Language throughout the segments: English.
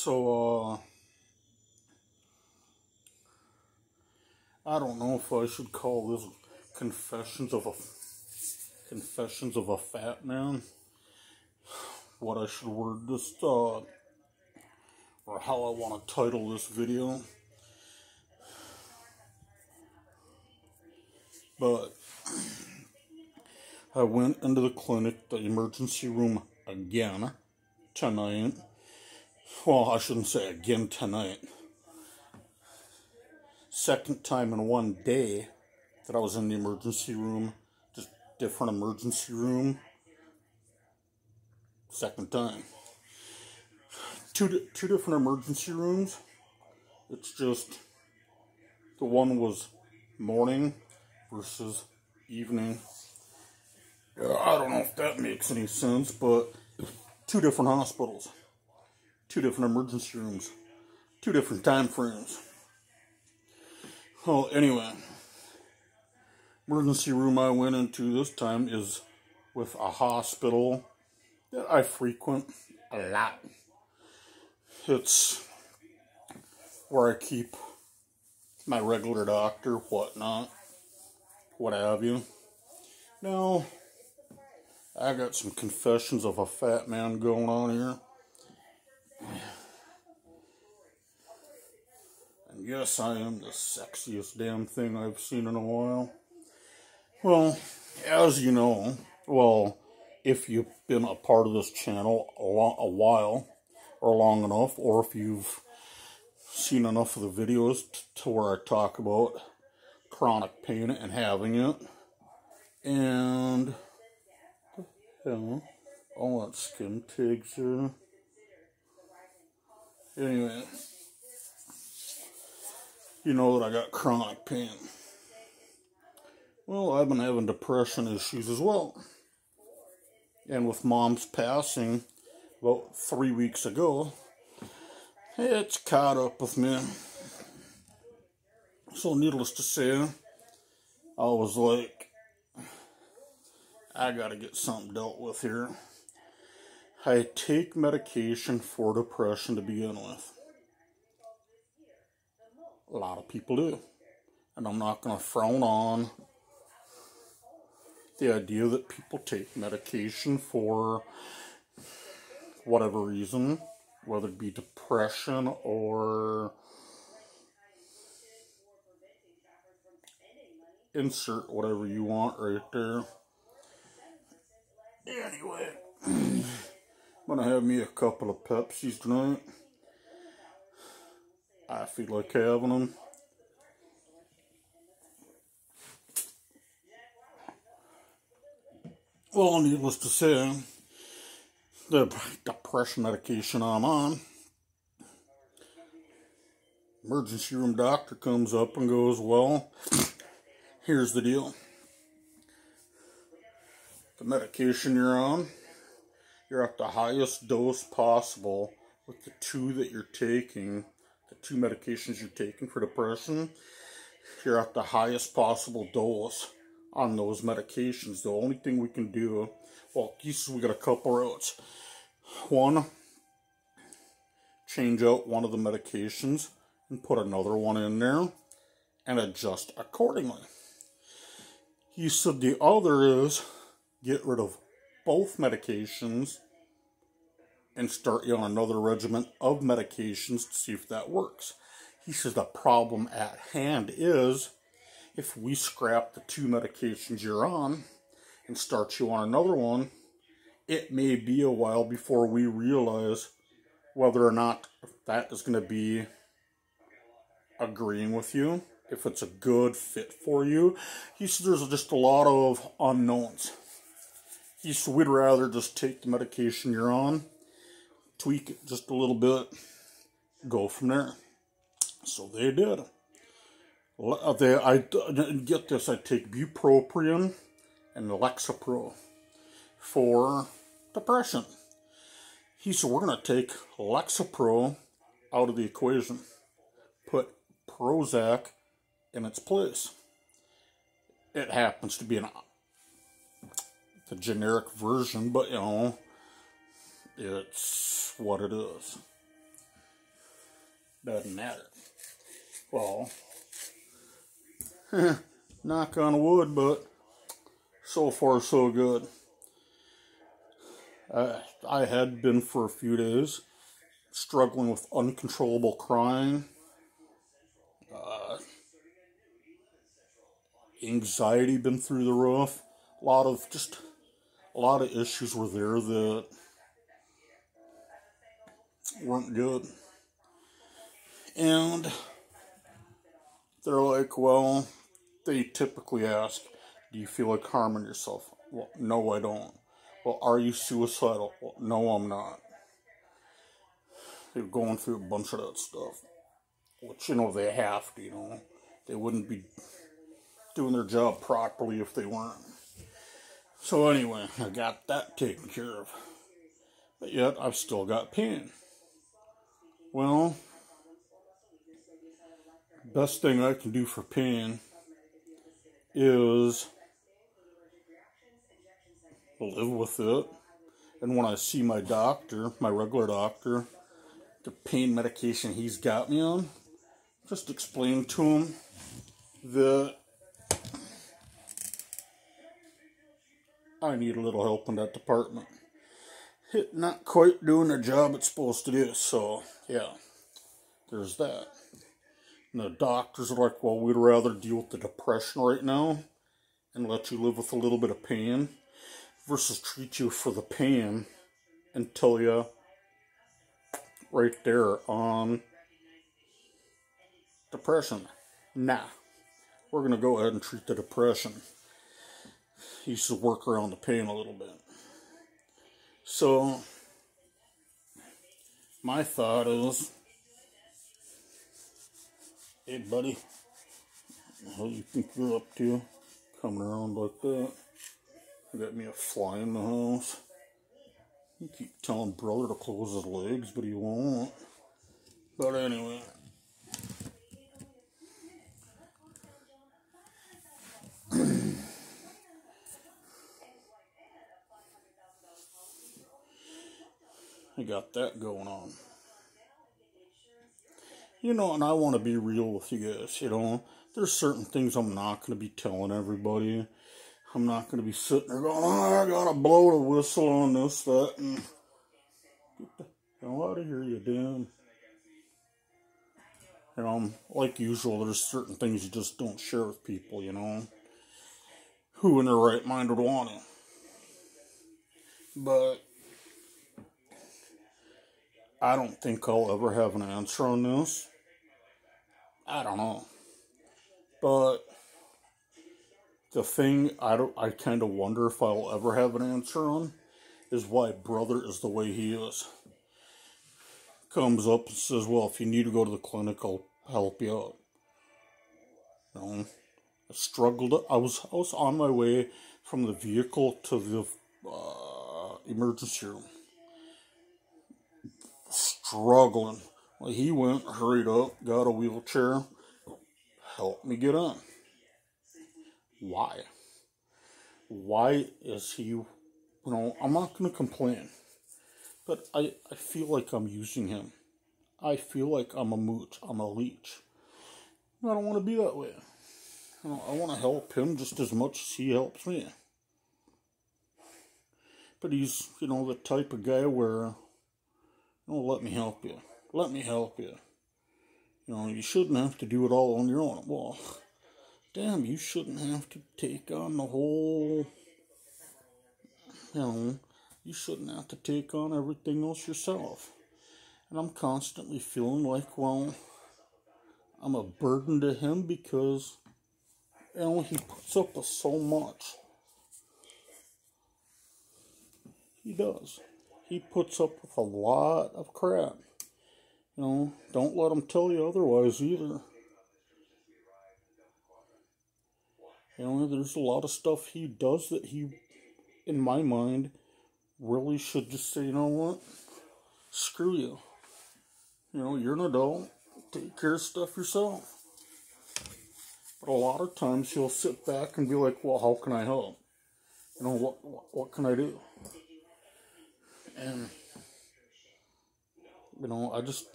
So, I don't know if I should call this Confessions of a Fat Man. What I should word this, or how I want to title this video. But I went into the clinic, the emergency room again tonight. Well, I shouldn't say again tonight. Second time in one day that I was in the emergency room, just different emergency room. Second time. Two different emergency rooms. It's just the one was morning versus evening. I don't know if that makes any sense, but two different hospitals, two different emergency rooms, two different time frames. Well, anyway, emergency room I went into this time is with a hospital that I frequent a lot. It's where I keep my regular doctor, whatnot, what have you. Now, I got some confessions of a fat man going on here. And yes, I am the sexiest damn thing I've seen in a while. Well, as you know, if you've been a part of this channel a while, or long enough, or if you've seen enough of the videos to where I talk about chronic pain and having it, and all that skin tags here. Anyway, you know that I got chronic pain. Well, I've been having depression issues as well. And with Mom's passing about 3 weeks ago, it's caught up with me. So needless to say, I was like, I gotta get something dealt with here. I take medication for depression to begin with. A lot of people do. And I'm not gonna frown on the idea that people take medication for whatever reason, whether it be depression or insert whatever you want right there. Anyway, I'm gonna have me a couple of Pepsis tonight. I feel like having them. Well, needless to say, the depression medication I'm on, emergency room doctor comes up and goes, well, here's the deal. The medication you're on, you're at the highest dose possible with the two that you're taking, the two medications you're taking for depression. You're at the highest possible dose on those medications. The only thing we can do, we got a couple routes. One, change out one of the medications and put another one in there and adjust accordingly. He said the other is get rid of both medications and start you on another regimen of medications to see if that works. He says the problem at hand is if we scrap the two medications you're on and start you on another one, it may be a while before we realize whether or not that is going to be agreeing with you, if it's a good fit for you. He said there's just a lot of unknowns. He said we'd rather just take the medication you're on, tweak it just a little bit, go from there. So they did. I get this, I take bupropion and Lexapro for depression. He said, we're going to take Lexapro out of the equation. Put Prozac in its place. It happens to be the generic version, but, it's what it is. Doesn't matter. Well, knock on wood, but so far so good. I had been for a few days struggling with uncontrollable crying. Anxiety been through the roof. A lot of issues were there that weren't good. And they're like, well, they typically ask, do you feel like harming yourself? Well, no, I don't. Well, are you suicidal? Well, no, I'm not. They're going through a bunch of that stuff. Which, they have to, They wouldn't be doing their job properly if they weren't. So anyway, I got that taken care of. But yet, I've still got pain. Well, best thing I can do for pain is live with it. And when I see my doctor, my regular doctor, the pain medication he's got me on, just explain to him that I need a little help in that department. It not quite doing the job it's supposed to do, so yeah, there's that. And the doctors are like, well, we'd rather deal with the depression right now and let you live with a little bit of pain versus treat you for the pain and tell you right there on depression. Nah, we're going to go ahead and treat the depression. He used to work around the pain a little bit. So, my thought is, hey buddy, what do you think you're up to? Coming around like that. You got me a fly in the house. You keep telling brother to close his legs, but he won't. But anyway. I got that going on. And I want to be real with you guys, There's certain things I'm not going to be telling everybody. I'm not going to be sitting there going, I got to blow the whistle on this, that, and get the hell out of here, you damn. Like usual, there's certain things you just don't share with people, Who in their right mind would want to? But I don't think I'll ever have an answer on this. I don't know. But the thing I kind of wonder if I'll ever have an answer on is why brother is the way he is. Comes up and says, well, if you need to go to the clinic, I'll help you out. I struggled. I was on my way from the vehicle to the emergency room. Struggling. Well, he went, hurried up, got a wheelchair, helped me get on. Why? Why is he, I'm not going to complain, but I feel like I'm using him. I feel like I'm a mooch, I'm a leech. I don't want to be that way. I want to help him just as much as he helps me. But he's, the type of guy where, let me help you. Let me help you. You shouldn't have to do it all on your own. Well, damn, you shouldn't have to take on the whole, you shouldn't have to take on everything else yourself. And I'm constantly feeling like, well, I'm a burden to him because, he puts up with so much. He does. He puts up with a lot of crap. Don't let him tell you otherwise either. There's a lot of stuff he does that he, in my mind, really should just say, you know what? Screw you. You're an adult. Take care of stuff yourself. But a lot of times he'll sit back and be like, well, how can I help? What can I do? And, I just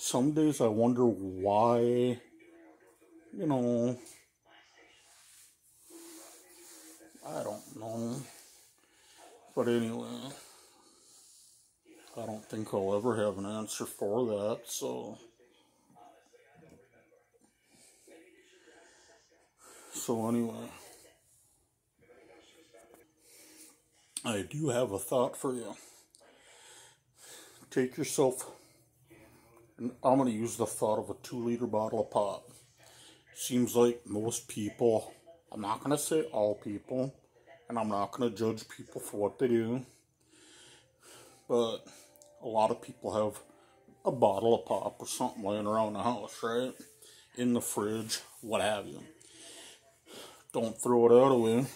some days I wonder why, you know, I don't know. But anyway, I don't think I'll ever have an answer for that, so anyway, I do have a thought for you. Take yourself, and I'm going to use the thought of a 2-liter bottle of pop. Seems like most people, I'm not going to say all people, and I'm not going to judge people for what they do, but a lot of people have a bottle of pop or something laying around the house, right? In the fridge, what have you. Don't throw it out away.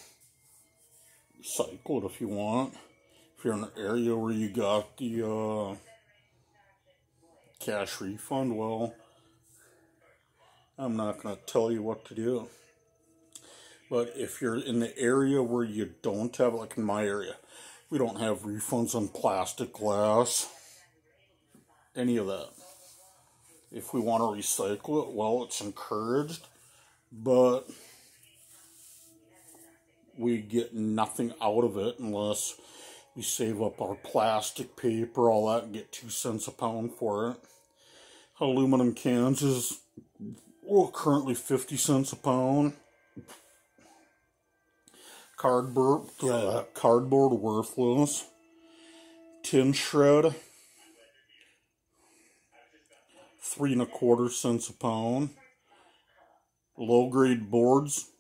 Recycle it if you want. If you're in an area where you got the cash refund, well, I'm not going to tell you what to do. But if you're in the area where you don't have, like in my area, we don't have refunds on plastic, glass, any of that. If we want to recycle it, well, it's encouraged, but we get nothing out of it unless we save up our plastic, paper, all that, and get 2 cents a pound for it. Aluminum cans is, well, currently 50 cents a pound. Cardboard worthless. Tin shred, 3 1/4 cents a pound. Low grade boards,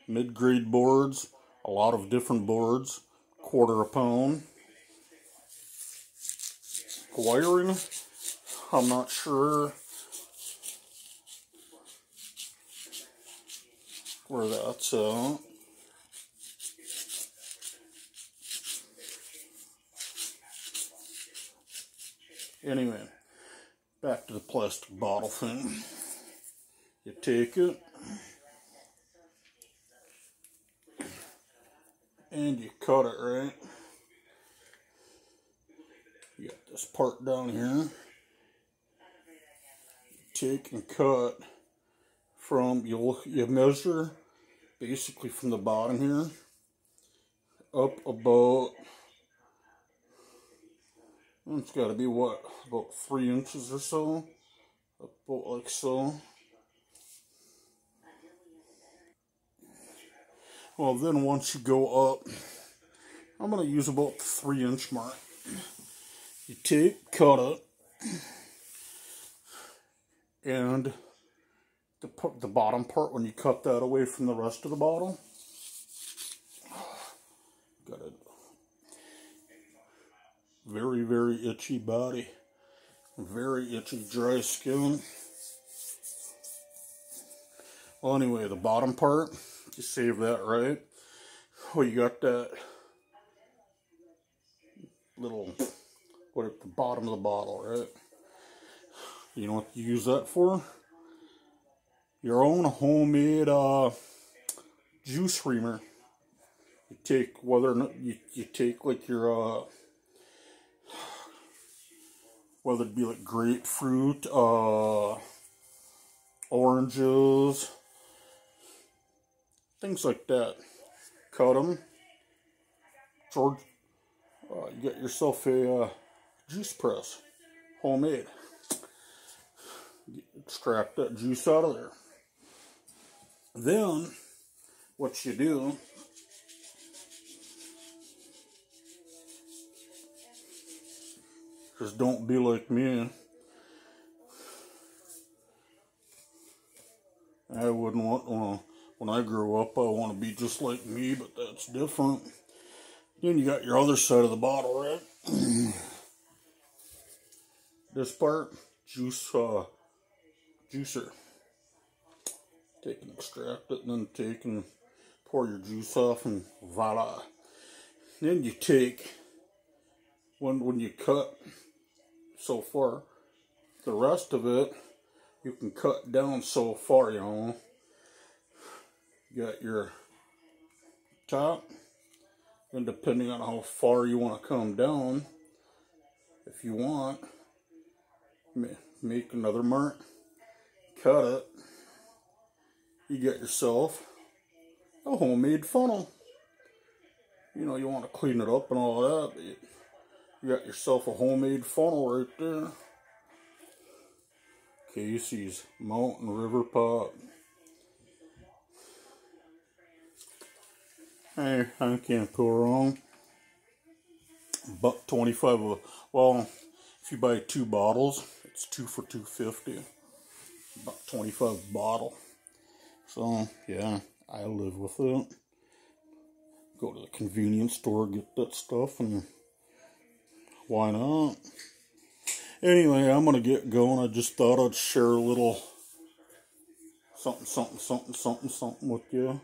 mid grade boards, a lot of different boards, 1/4 a pound. Wiring, I'm not sure where that's at. Anyway, back to the plastic bottle thing. You take it and you cut it, right? You got this part down here. Take and cut from, you measure basically from the bottom here up about, it's got to be what, about 3 inches or so, about like so. Well, then once you go up, I'm going to use about the 3-inch mark. You take, cut it, and the bottom part, when you cut that away from the rest of the bottle, got a very, very itchy body, very itchy, dry skin. Well, anyway, the bottom part, you save that, right? Oh, you got that little, what at the bottom of the bottle, right? You know what you use that for? Your own homemade juice reamer. You take, whether or not you take like your whether it be like grapefruit, oranges, things like that. Cut them. George, you get yourself a juice press, homemade. You extract that juice out of there. Then, what you do, just don't be like me. I wouldn't want, when I grow up, I want to be just like me, but that's different. Then you got your other side of the bottle, right? This part, juicer. Take and extract it, and then take and pour your juice off, and voila. Then you take, when you cut so far, the rest of it, you can cut down so far, you know. You got your top, and depending on how far you want to come down, if you want, make another mark, cut it. You get yourself a homemade funnel. You know, you want to clean it up and all that, but you got yourself a homemade funnel right there. Casey's Mountain River Pot. Hey, I can't go wrong. $1.25. Well, if you buy 2 bottles, it's 2 for $2.50. $1.25 a bottle. So yeah, I live with it. Go to the convenience store, get that stuff, and why not? Anyway, I'm gonna get going. I just thought I'd share a little something with you.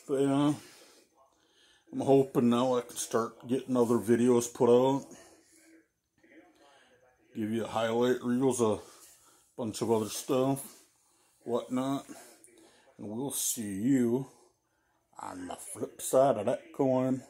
But yeah, I'm hoping now I can start getting other videos put out. Give you highlight reels, a bunch of other stuff, whatnot. And we'll see you on the flip side of that coin.